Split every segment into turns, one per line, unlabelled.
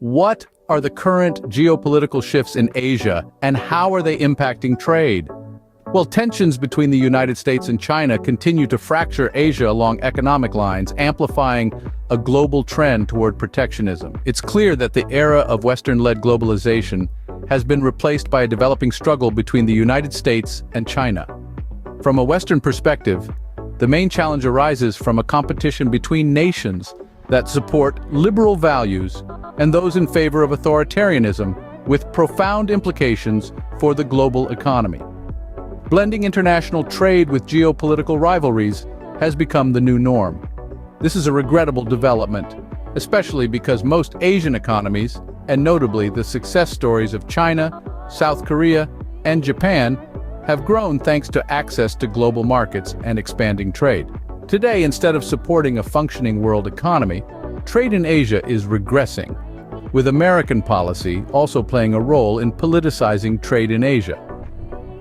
What are the current geopolitical shifts in Asia, and how are they impacting trade? Well, tensions between the United States and China continue to fracture Asia along economic lines, amplifying a global trend toward protectionism. It's clear that the era of Western-led globalization has been replaced by a developing struggle between the United States and China. From a Western perspective, the main challenge arises from a competition between nations that support liberal values and those in favor of authoritarianism, with profound implications for the global economy. Blending international trade with geopolitical rivalries has become the new norm. This is a regrettable development, especially because most Asian economies, and notably the success stories of China, South Korea, and Japan, have grown thanks to access to global markets and expanding trade. Today, instead of supporting a functioning world economy, trade in Asia is regressing, with American policy also playing a role in politicizing trade in Asia.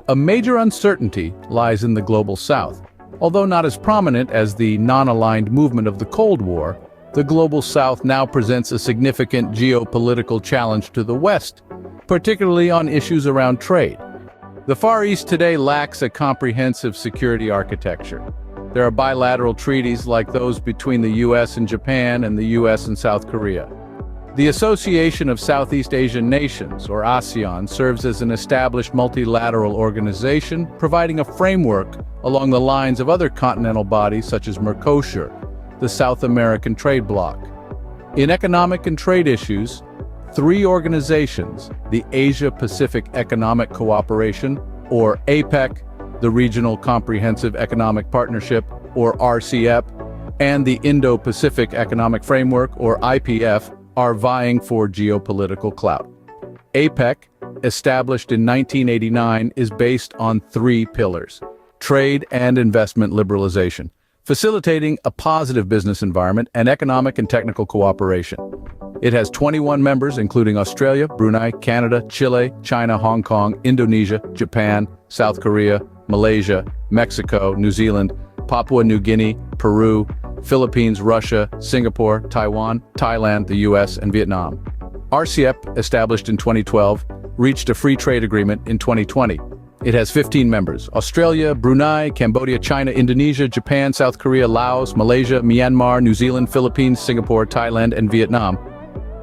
A major uncertainty lies in the global South. Although not as prominent as the non-aligned movement of the Cold War, the global South now presents a significant geopolitical challenge to the West, particularly on issues around trade. The Far East today lacks a comprehensive security architecture. There are bilateral treaties like those between the US and Japan and the US and South Korea. The Association of Southeast Asian Nations, or ASEAN, serves as an established multilateral organization, providing a framework along the lines of other continental bodies such as Mercosur, the South American trade bloc. In economic and trade issues, three organizations, the Asia-Pacific Economic Cooperation, or APEC, the Regional Comprehensive Economic Partnership, or RCEP, and the Indo-Pacific Economic Framework, or IPF, are vying for geopolitical clout. APEC, established in 1989, is based on three pillars: trade and investment liberalization, facilitating a positive business environment, and economic and technical cooperation. It has 21 members, including Australia, Brunei, Canada, Chile, China, Hong Kong, Indonesia, Japan, South Korea, Malaysia, Mexico, New Zealand, Papua New Guinea, Peru, Philippines, Russia, Singapore, Taiwan, Thailand, the US, and Vietnam. RCEP, established in 2012, reached a free trade agreement in 2020. It has 15 members: Australia, Brunei, Cambodia, China, Indonesia, Japan, South Korea, Laos, Malaysia, Myanmar, New Zealand, Philippines, Singapore, Thailand, and Vietnam.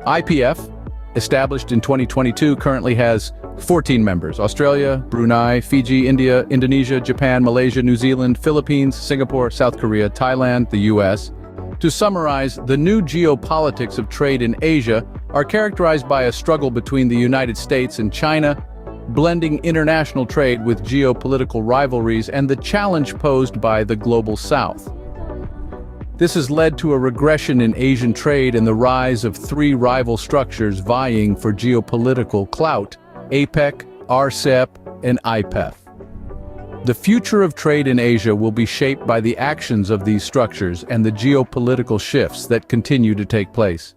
IPF, established in 2022, currently has 14 members: Australia, Brunei, Fiji, India, Indonesia, Japan, Malaysia, New Zealand, Philippines, Singapore, South Korea, Thailand, the US. To summarize, the new geopolitics of trade in Asia are characterized by a struggle between the United States and China, blending international trade with geopolitical rivalries and the challenge posed by the global South. This has led to a regression in Asian trade and the rise of three rival structures vying for geopolitical clout: APEC, RCEP, and IPEF. The future of trade in Asia will be shaped by the actions of these structures and the geopolitical shifts that continue to take place.